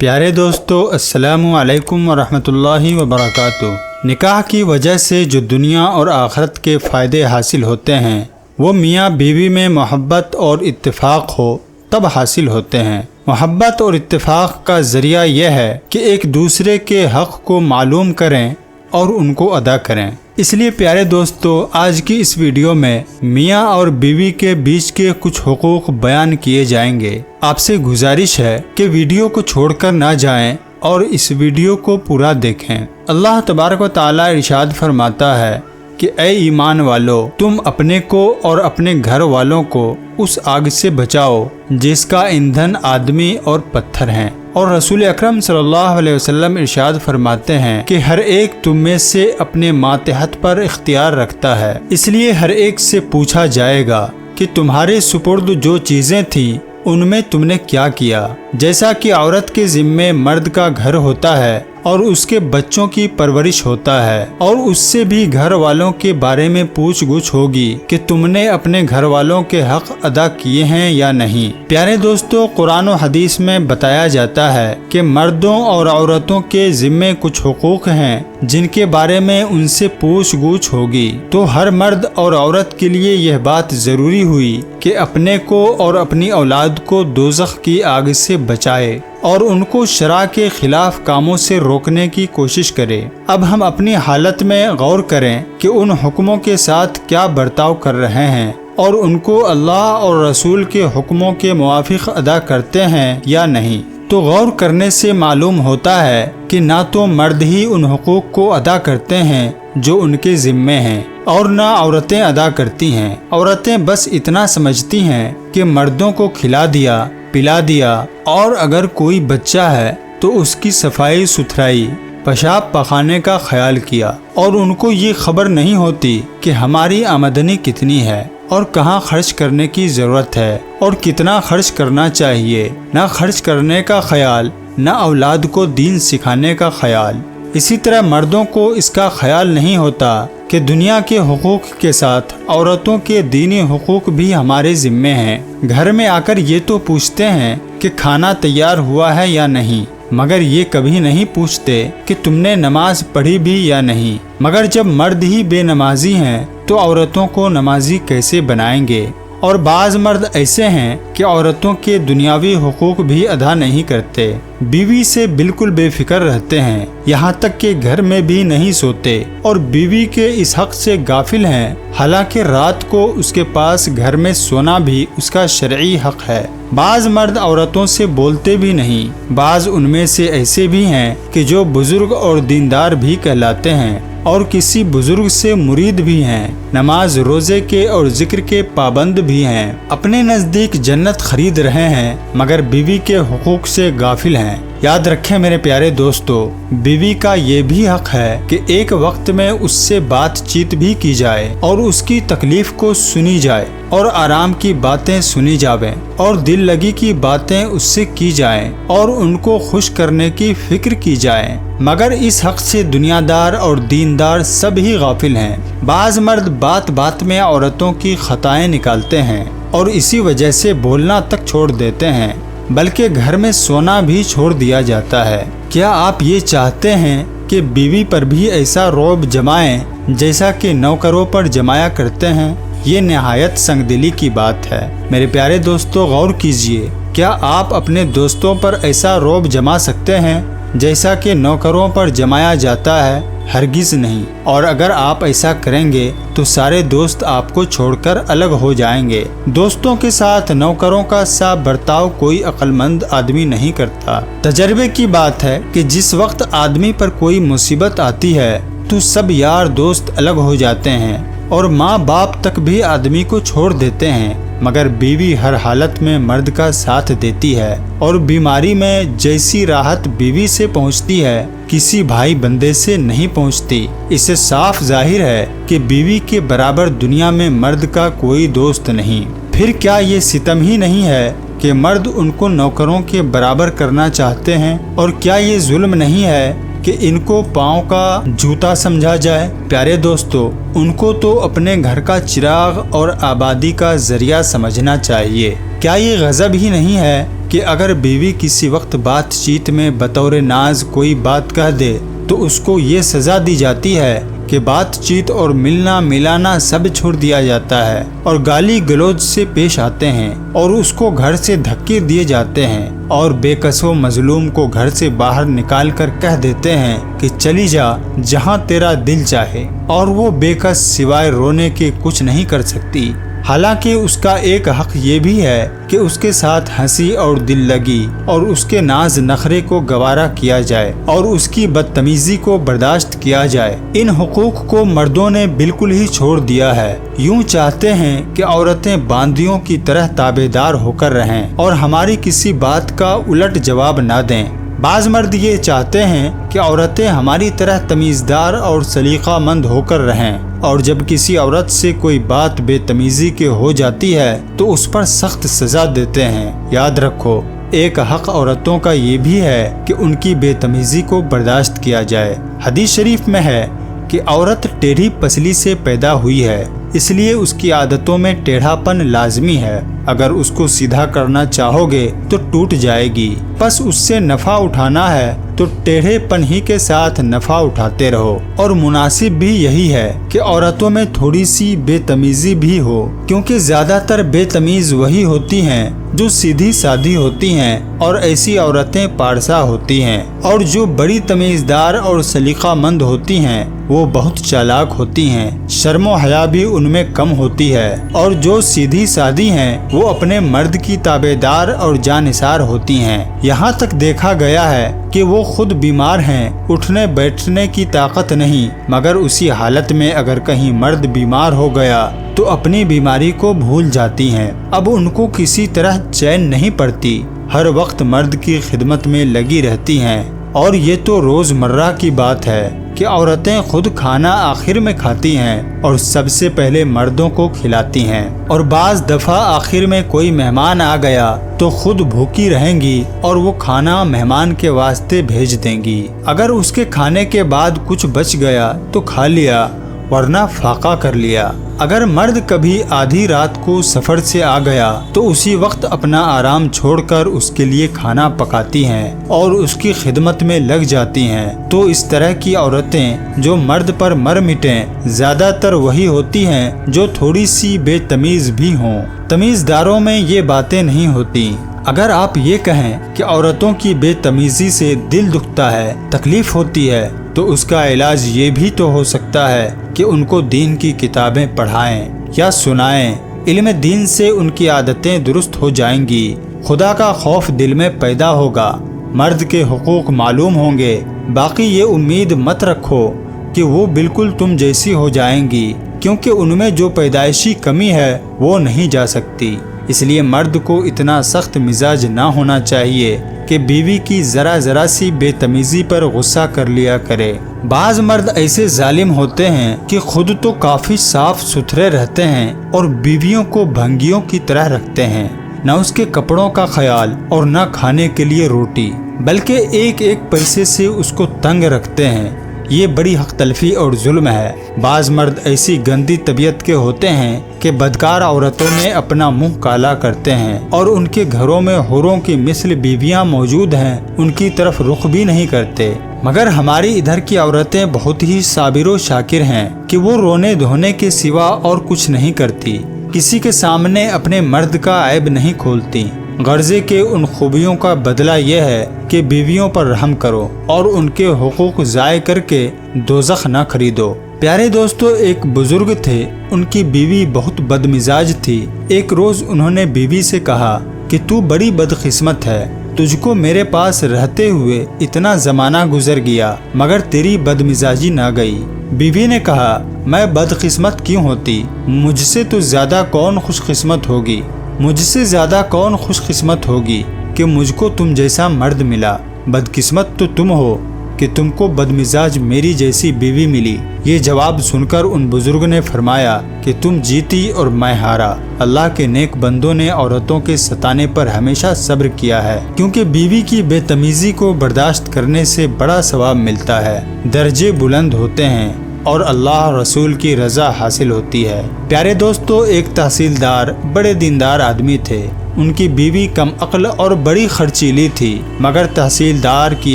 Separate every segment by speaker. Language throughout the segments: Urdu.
Speaker 1: پیارے دوستو، السلام علیکم ورحمۃ اللہ وبرکاتہ۔ نکاح کی وجہ سے جو دنیا اور آخرت کے فائدے حاصل ہوتے ہیں وہ میاں بیوی میں محبت اور اتفاق ہو تب حاصل ہوتے ہیں۔ محبت اور اتفاق کا ذریعہ یہ ہے کہ ایک دوسرے کے حق کو معلوم کریں اور ان کو ادا کریں۔ اس لیے پیارے دوستو، آج کی اس ویڈیو میں میاں اور بیوی کے بیچ کے کچھ حقوق بیان کیے جائیں گے۔ آپ سے گزارش ہے کہ ویڈیو کو چھوڑ کر نہ جائیں اور اس ویڈیو کو پورا دیکھیں۔ اللہ تبارک و تعالی ارشاد فرماتا ہے کہ اے ایمان والو، تم اپنے کو اور اپنے گھر والوں کو اس آگ سے بچاؤ جس کا ایندھن آدمی اور پتھر ہیں، اور رسول اکرم صلی اللہ علیہ وسلم ارشاد فرماتے ہیں کہ ہر ایک تم میں سے اپنے ماتحت پر اختیار رکھتا ہے، اس لیے ہر ایک سے پوچھا جائے گا کہ تمہارے سپرد جو چیزیں تھیں ان میں تم نے کیا کیا۔ جیسا کہ عورت کے ذمے مرد کا گھر ہوتا ہے اور اس کے بچوں کی پرورش ہوتا ہے، اور اس سے بھی گھر والوں کے بارے میں پوچھ گچھ ہوگی کہ تم نے اپنے گھر والوں کے حق ادا کیے ہیں یا نہیں۔ پیارے دوستو، قرآن و حدیث میں بتایا جاتا ہے کہ مردوں اور عورتوں کے ذمے کچھ حقوق ہیں جن کے بارے میں ان سے پوچھ گچھ ہوگی، تو ہر مرد اور عورت کے لیے یہ بات ضروری ہوئی کہ اپنے کو اور اپنی اولاد کو دوزخ کی آگ سے بچائے اور ان کو شرع کے خلاف کاموں سے روکنے کی کوشش کرے۔ اب ہم اپنی حالت میں غور کریں کہ ان حکموں کے ساتھ کیا برتاؤ کر رہے ہیں اور ان کو اللہ اور رسول کے حکموں کے موافق ادا کرتے ہیں یا نہیں۔ تو غور کرنے سے معلوم ہوتا ہے کہ نہ تو مرد ہی ان حقوق کو ادا کرتے ہیں جو ان کے ذمے ہیں، اور نہ عورتیں ادا کرتی ہیں۔ عورتیں بس اتنا سمجھتی ہیں کہ مردوں کو کھلا دیا، پلا دیا، اور اگر کوئی بچہ ہے تو اس کی صفائی ستھرائی، پیشاب پخانے کا خیال کیا، اور ان کو یہ خبر نہیں ہوتی کہ ہماری آمدنی کتنی ہے اور کہاں خرچ کرنے کی ضرورت ہے اور کتنا خرچ کرنا چاہیے۔ نہ خرچ کرنے کا خیال، نہ اولاد کو دین سکھانے کا خیال۔ اسی طرح مردوں کو اس کا خیال نہیں ہوتا کہ دنیا کے حقوق کے ساتھ عورتوں کے دینی حقوق بھی ہمارے ذمے ہیں۔ گھر میں آ کر یہ تو پوچھتے ہیں کہ کھانا تیار ہوا ہے یا نہیں، مگر یہ کبھی نہیں پوچھتے کہ تم نے نماز پڑھی بھی یا نہیں۔ مگر جب مرد ہی بے نمازی ہیں تو عورتوں کو نمازی کیسے بنائیں گے؟ اور بعض مرد ایسے ہیں کہ عورتوں کے دنیاوی حقوق بھی ادا نہیں کرتے، بیوی سے بالکل بے فکر رہتے ہیں، یہاں تک کہ گھر میں بھی نہیں سوتے اور بیوی کے اس حق سے غافل ہیں، حالانکہ رات کو اس کے پاس گھر میں سونا بھی اس کا شرعی حق ہے۔ بعض مرد عورتوں سے بولتے بھی نہیں، بعض ان میں سے ایسے بھی ہیں کہ جو بزرگ اور دیندار بھی کہلاتے ہیں اور کسی بزرگ سے مرید بھی ہیں، نماز روزے کے اور ذکر کے پابند بھی ہیں، اپنے نزدیک جنت خرید رہے ہیں مگر بیوی کے حقوق سے غافل ہیں۔ یاد رکھیں میرے پیارے دوستو، بیوی کا یہ بھی حق ہے کہ ایک وقت میں اس سے بات چیت بھی کی جائے اور اس کی تکلیف کو سنی جائے اور آرام کی باتیں سنی جاویں اور دل لگی کی باتیں اس سے کی جائیں اور ان کو خوش کرنے کی فکر کی جائے، مگر اس حق سے دنیا دار اور دیندار سب ہی غافل ہیں۔ بعض مرد بات بات میں عورتوں کی خطائیں نکالتے ہیں اور اسی وجہ سے بولنا تک چھوڑ دیتے ہیں، بلکہ گھر میں سونا بھی چھوڑ دیا جاتا ہے۔ کیا آپ یہ چاہتے ہیں کہ بیوی پر بھی ایسا رعب جمائیں جیسا کہ نوکروں پر جمایا کرتے ہیں؟ یہ نہایت سنگ دلی کی بات ہے۔ میرے پیارے دوستو، غور کیجئے، کیا آپ اپنے دوستوں پر ایسا رعب جما سکتے ہیں جیسا کہ نوکروں پر جمایا جاتا ہے؟ ہرگز نہیں، اور اگر آپ ایسا کریں گے تو سارے دوست آپ کو چھوڑ کر الگ ہو جائیں گے۔ دوستوں کے ساتھ نوکروں کا سا برتاؤ کوئی عقل مند آدمی نہیں کرتا۔ تجربے کی بات ہے کہ جس وقت آدمی پر کوئی مصیبت آتی ہے تو سب یار دوست الگ ہو جاتے ہیں اور ماں باپ تک بھی آدمی کو چھوڑ دیتے ہیں، مگر بیوی ہر حالت میں مرد کا ساتھ دیتی ہے، اور بیماری میں جیسی راحت بیوی سے پہنچتی ہے کسی بھائی بندے سے نہیں پہنچتی۔ اس سے صاف ظاہر ہے کہ بیوی کے برابر دنیا میں مرد کا کوئی دوست نہیں۔ پھر کیا یہ ستم ہی نہیں ہے کہ مرد ان کو نوکروں کے برابر کرنا چاہتے ہیں؟ اور کیا یہ ظلم نہیں ہے کہ ان کو پاؤں کا جوتا سمجھا جائے؟ پیارے دوستو، ان کو تو اپنے گھر کا چراغ اور آبادی کا ذریعہ سمجھنا چاہیے۔ کیا یہ غضب ہی نہیں ہے کہ اگر بیوی کسی وقت بات چیت میں بطور ناز کوئی بات کہہ دے تو اس کو یہ سزا دی جاتی ہے کہ بات چیت اور ملنا ملانا سب چھوڑ دیا جاتا ہے اور گالی گلوچ سے پیش آتے ہیں اور اس کو گھر سے دھکے دیے جاتے ہیں اور بے کس و مظلوم کو گھر سے باہر نکال کر کہہ دیتے ہیں کہ چلی جا جہاں تیرا دل چاہے، اور وہ بے کس سوائے رونے کے کچھ نہیں کر سکتی۔ حالانکہ اس کا ایک حق یہ بھی ہے کہ اس کے ساتھ ہنسی اور دل لگی اور اس کے ناز نخرے کو گوارا کیا جائے اور اس کی بدتمیزی کو برداشت کیا جائے۔ ان حقوق کو مردوں نے بالکل ہی چھوڑ دیا ہے، یوں چاہتے ہیں کہ عورتیں باندیوں کی طرح تابعدار ہو کر رہیں اور ہماری کسی بات کا الٹ جواب نہ دیں۔ بعض مرد یہ چاہتے ہیں کہ عورتیں ہماری طرح تمیزدار اور سلیقہ مند ہو کر رہیں، اور جب کسی عورت سے کوئی بات بے تمیزی کے ہو جاتی ہے تو اس پر سخت سزا دیتے ہیں۔ یاد رکھو، ایک حق عورتوں کا یہ بھی ہے کہ ان کی بے تمیزی کو برداشت کیا جائے۔ حدیث شریف میں ہے کہ عورت ٹیڑھی پسلی سے پیدا ہوئی ہے، اس لیے اس کی عادتوں میں ٹیڑھا پن لازمی ہے۔ اگر اس کو سیدھا کرنا چاہو گے تو ٹوٹ جائے گی، بس اس سے نفع اٹھانا ہے تو ٹیڑھے پن ہی کے ساتھ نفع اٹھاتے رہو۔ اور مناسب بھی یہی ہے کہ عورتوں میں تھوڑی سی بے تمیزی بھی ہو، کیونکہ زیادہ تر بے تمیز وہی ہوتی ہیں جو سیدھی سادھی ہوتی ہیں اور ایسی عورتیں پارسا ہوتی ہیں، اور جو بڑی تمیزدار اور سلیقہ مند ہوتی ہیں وہ بہت چالاک ہوتی ہیں، شرم و حیا بھی ان میں کم ہوتی ہے، اور جو سیدھی سادھی ہیں وہ اپنے مرد کی تابعدار اور جانثار ہوتی ہیں۔ یہاں تک دیکھا گیا ہے کہ وہ خود بیمار ہیں، اٹھنے بیٹھنے کی طاقت نہیں، مگر اسی حالت میں اگر کہیں مرد بیمار ہو گیا تو اپنی بیماری کو بھول جاتی ہیں۔ اب ان کو کسی طرح چین نہیں پڑتی، ہر وقت مرد کی خدمت میں لگی رہتی ہیں، اور یہ تو روزمرہ کی بات ہے کہ عورتیں خود کھانا آخر میں کھاتی ہیں اور سب سے پہلے مردوں کو کھلاتی ہیں، اور بعض دفعہ آخر میں کوئی مہمان آ گیا تو خود بھوکی رہیں گی اور وہ کھانا مہمان کے واسطے بھیج دیں گی۔ اگر اس کے کھانے کے بعد کچھ بچ گیا تو کھا لیا، ورنہ فاقہ کر لیا۔ اگر مرد کبھی آدھی رات کو سفر سے آ گیا تو اسی وقت اپنا آرام چھوڑ کر اس کے لیے کھانا پکاتی ہیں اور اس کی خدمت میں لگ جاتی ہیں۔ تو اس طرح کی عورتیں جو مرد پر مر مٹیں زیادہ تر وہی ہوتی ہیں جو تھوڑی سی بے تمیز بھی ہوں۔ تمیزداروں میں یہ باتیں نہیں ہوتی۔ اگر آپ یہ کہیں کہ عورتوں کی بے تمیزی سے دل دکھتا ہے، تکلیف ہوتی ہے، تو اس کا علاج یہ بھی تو ہو سکتا ہے کہ ان کو دین کی کتابیں پڑھائیں یا سنائیں۔ علم دین سے ان کی عادتیں درست ہو جائیں گی، خدا کا خوف دل میں پیدا ہوگا، مرد کے حقوق معلوم ہوں گے۔ باقی یہ امید مت رکھو کہ وہ بالکل تم جیسی ہو جائیں گی، کیونکہ ان میں جو پیدائشی کمی ہے وہ نہیں جا سکتی۔ اس لیے مرد کو اتنا سخت مزاج نہ ہونا چاہیے کہ بیوی کی ذرا سی بے تمیزی پر غصہ کر لیا کرے۔ بعض مرد ایسے ظالم ہوتے ہیں کہ خود تو کافی صاف ستھرے رہتے ہیں اور بیویوں کو بھنگیوں کی طرح رکھتے ہیں، نہ اس کے کپڑوں کا خیال اور نہ کھانے کے لیے روٹی، بلکہ ایک ایک پیسے سے اس کو تنگ رکھتے ہیں۔ یہ بڑی حق تلفی اور ظلم ہے۔ بعض مرد ایسی گندی طبیعت کے ہوتے ہیں کہ بدکار عورتوں میں اپنا منہ کالا کرتے ہیں، اور ان کے گھروں میں حوروں کی مثل بیویاں موجود ہیں ان کی طرف رخ بھی نہیں کرتے۔ مگر ہماری ادھر کی عورتیں بہت ہی صابر و شاکر ہیں کہ وہ رونے دھونے کے سوا اور کچھ نہیں کرتی، کسی کے سامنے اپنے مرد کا عیب نہیں کھولتی۔ غرضے کے ان خوبیوں کا بدلہ یہ ہے کہ بیویوں پر رحم کرو اور ان کے حقوق ضائع کر کے دوزخ نہ خریدو۔ پیارے دوستو، ایک بزرگ تھے، ان کی بیوی بہت بدمزاج تھی۔ ایک روز انہوں نے بیوی سے کہا کہ تو بڑی بدقسمت ہے، تجھ کو میرے پاس رہتے ہوئے اتنا زمانہ گزر گیا مگر تیری بدمزاجی نہ گئی۔ بیوی نے کہا، میں بدقسمت کیوں ہوتی؟ مجھ سے تو زیادہ کون خوش قسمت ہوگی؟ مجھ سے زیادہ کون خوش قسمت ہوگی کہ مجھ کو تم جیسا مرد ملا؟ بدقسمت تو تم ہو کہ تم کو بدمزاج میری جیسی بیوی ملی۔ یہ جواب سن کر ان بزرگ نے فرمایا کہ تم جیتی اور میں ہارا۔ اللہ کے نیک بندوں نے عورتوں کے ستانے پر ہمیشہ صبر کیا ہے، کیونکہ بیوی کی بے تمیزی کو برداشت کرنے سے بڑا ثواب ملتا ہے، درجے بلند ہوتے ہیں اور اللہ رسول کی رضا حاصل ہوتی ہے۔ پیارے دوستو، ایک تحصیلدار بڑے دیندار آدمی تھے۔ ان کی بیوی کم عقل اور بڑی خرچیلی تھی، مگر تحصیلدار کی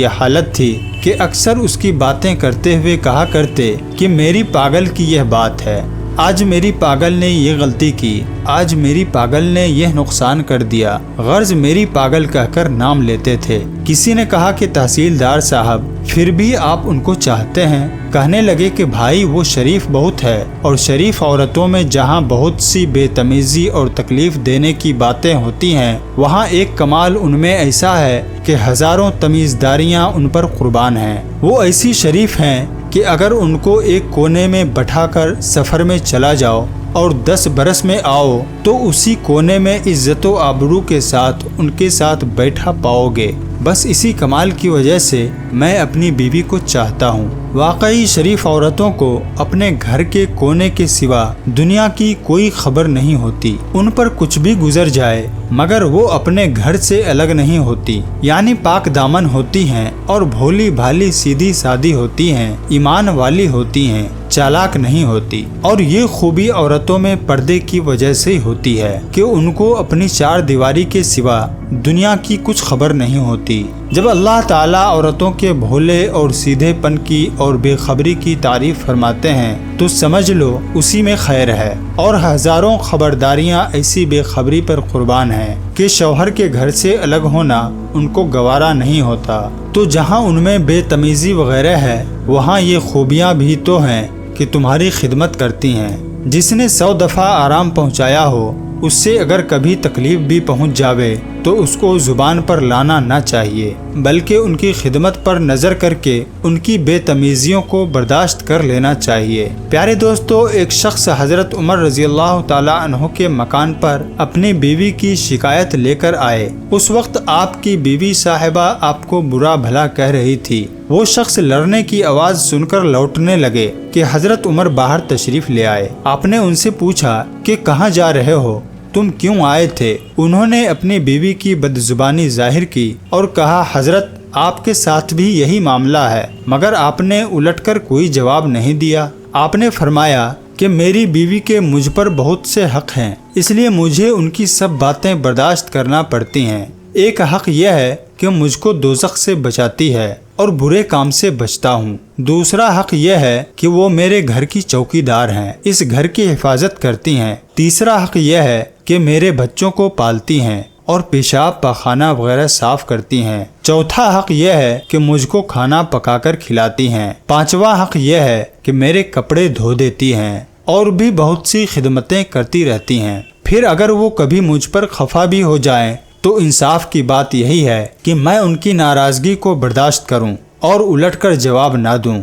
Speaker 1: یہ حالت تھی کہ اکثر اس کی باتیں کرتے ہوئے کہا کرتے کہ میری پاگل کی یہ بات ہے، آج میری پاگل نے یہ غلطی کی، آج میری پاگل نے یہ نقصان کر دیا، غرض میری پاگل کہہ کر نام لیتے تھے۔ کسی نے کہا کہ تحصیلدار صاحب پھر بھی آپ ان کو چاہتے ہیں؟ کہنے لگے کہ بھائی وہ شریف بہت ہے، اور شریف عورتوں میں جہاں بہت سی بے تمیزی اور تکلیف دینے کی باتیں ہوتی ہیں، وہاں ایک کمال ان میں ایسا ہے کہ ہزاروں تمیزداریاں ان پر قربان ہیں۔ وہ ایسی شریف ہیں کہ اگر ان کو ایک کونے میں بٹھا کر سفر میں چلا جاؤ اور 10 برس میں آؤ تو اسی کونے میں عزت و آبرو کے ساتھ ان کے ساتھ بیٹھا پاؤ گے۔ بس اسی کمال کی وجہ سے میں اپنی بیوی کو چاہتا ہوں۔ واقعی شریف عورتوں کو اپنے گھر کے کونے کے سوا دنیا کی کوئی خبر نہیں ہوتی، ان پر کچھ بھی گزر جائے مگر وہ اپنے گھر سے الگ نہیں ہوتی، یعنی پاک دامن ہوتی ہیں اور بھولی بھالی سیدھی سادی ہوتی ہیں، ایمان والی ہوتی ہیں، چالاک نہیں ہوتی۔ اور یہ خوبی عورتوں میں پردے کی وجہ سے ہوتی ہے کہ ان کو اپنی چار دیواری کے سوا دنیا کی کچھ خبر نہیں ہوتی۔ جب اللہ تعالیٰ عورتوں کے بھولے اور سیدھے پن کی اور بے خبری کی تعریف فرماتے ہیں تو سمجھ لو اسی میں خیر ہے، اور ہزاروں خبرداریاں ایسی بے خبری پر قربان ہیں کہ شوہر کے گھر سے الگ ہونا ان کو گوارا نہیں ہوتا۔ تو جہاں ان میں بے تمیزی وغیرہ ہے وہاں یہ خوبیاں بھی تو ہیں کہ تمہاری خدمت کرتی ہیں۔ جس نے 100 دفعہ آرام پہنچایا ہو اس سے اگر کبھی تکلیف بھی پہنچ جاوے تو اس کو زبان پر لانا نہ چاہیے، بلکہ ان کی خدمت پر نظر کر کے ان کی بے تمیزیوں کو برداشت کر لینا چاہیے۔ پیارے دوستو، ایک شخص حضرت عمر رضی اللہ تعالی عنہ کے مکان پر اپنی بیوی کی شکایت لے کر آئے۔ اس وقت آپ کی بیوی صاحبہ آپ کو برا بھلا کہہ رہی تھی۔ وہ شخص لڑنے کی آواز سن کر لوٹنے لگے کہ حضرت عمر باہر تشریف لے آئے۔ آپ نے ان سے پوچھا کہ کہاں جا رہے ہو، تم کیوں آئے تھے؟ انہوں نے اپنی بیوی کی بدزبانی ظاہر کی اور کہا حضرت آپ کے ساتھ بھی یہی معاملہ ہے، مگر آپ نے الٹ کر کوئی جواب نہیں دیا۔ آپ نے فرمایا کہ میری بیوی کے مجھ پر بہت سے حق ہیں، اس لیے مجھے ان کی سب باتیں برداشت کرنا پڑتی ہیں۔ ایک حق یہ ہے کہ مجھ کو دوزخ سے بچاتی ہے اور برے کام سے بچتا ہوں۔ دوسرا حق یہ ہے کہ وہ میرے گھر کی چوکیدار ہیں، اس گھر کی حفاظت کرتی ہیں۔ تیسرا حق یہ ہے کہ میرے بچوں کو پالتی ہیں اور پیشاب پاخانہ وغیرہ صاف کرتی ہیں۔ چوتھا حق یہ ہے کہ مجھ کو کھانا پکا کر کھلاتی ہیں۔ پانچواں حق یہ ہے کہ میرے کپڑے دھو دیتی ہیں اور بھی بہت سی خدمتیں کرتی رہتی ہیں۔ پھر اگر وہ کبھی مجھ پر خفا بھی ہو جائیں تو انصاف کی بات یہی ہے کہ میں ان کی ناراضگی کو برداشت کروں اور الٹ کر جواب نہ دوں۔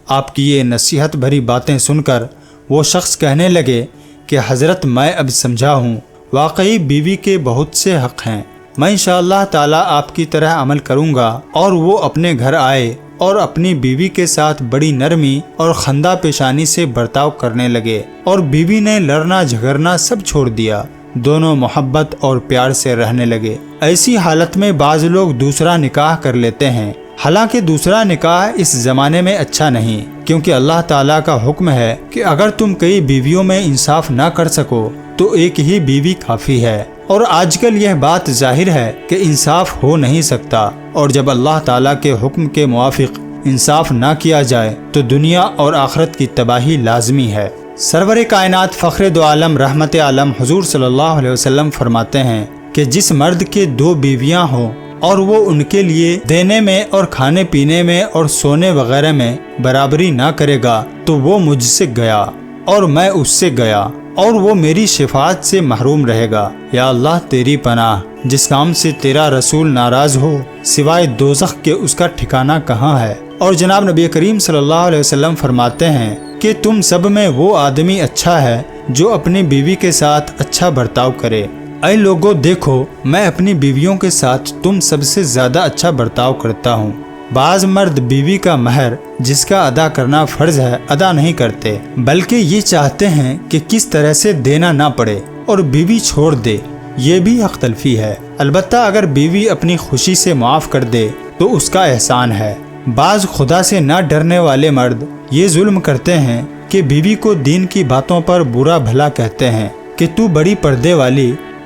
Speaker 1: آپ کی یہ نصیحت بھری باتیں سن کر وہ شخص کہنے لگے کہ حضرت میں اب سمجھا ہوں، واقعی بیوی کے بہت سے حق ہیں، میں انشاءاللہ تعالیٰ آپ کی طرح عمل کروں گا۔ اور وہ اپنے گھر آئے اور اپنی بیوی کے ساتھ بڑی نرمی اور خندہ پیشانی سے برتاؤ کرنے لگے، اور بیوی نے لڑنا جھگڑنا سب چھوڑ دیا، دونوں محبت اور پیار سے رہنے لگے۔ ایسی حالت میں بعض لوگ دوسرا نکاح کر لیتے ہیں، حالانکہ دوسرا نکاح اس زمانے میں اچھا نہیں، کیونکہ اللہ تعالیٰ کا حکم ہے کہ اگر تم کئی بیویوں میں انصاف نہ کر سکو تو ایک ہی بیوی کافی ہے۔ اور آج کل یہ بات ظاہر ہے کہ انصاف ہو نہیں سکتا، اور جب اللہ تعالیٰ کے حکم کے موافق انصاف نہ کیا جائے تو دنیا اور آخرت کی تباہی لازمی ہے۔ سرور کائنات فخر دو عالم رحمت عالم حضور صلی اللہ علیہ وسلم فرماتے ہیں کہ جس مرد کے 2 بیویاں ہوں اور وہ ان کے لیے دینے میں اور کھانے پینے میں اور سونے وغیرہ میں برابری نہ کرے گا تو وہ مجھ سے گیا اور میں اس سے گیا، اور وہ میری شفاعت سے محروم رہے گا۔ یا اللہ تیری پناہ، جس کام سے تیرا رسول ناراض ہو سوائے دوزخ کے اس کا ٹھکانہ کہاں ہے؟ اور جناب نبی کریم صلی اللہ علیہ وسلم فرماتے ہیں کہ تم سب میں وہ آدمی اچھا ہے جو اپنی بیوی کے ساتھ اچھا برتاؤ کرے۔ اے لوگوں دیکھو، میں اپنی بیویوں کے ساتھ تم سب سے زیادہ اچھا برتاؤ کرتا ہوں۔ بعض مرد بیوی کا مہر جس کا ادا کرنا فرض ہے ادا نہیں کرتے، بلکہ یہ چاہتے ہیں کہ کس طرح سے دینا نہ پڑے اور بیوی چھوڑ دے، یہ بھی حق تلفی ہے۔ البتہ اگر بیوی اپنی خوشی سے معاف کر دے تو اس کا احسان ہے۔ بعض خدا سے نہ ڈرنے والے مرد یہ ظلم کرتے ہیں کہ بیوی کو دین کی باتوں پر برا بھلا کہتے ہیں کہ تو بڑی پردے والی،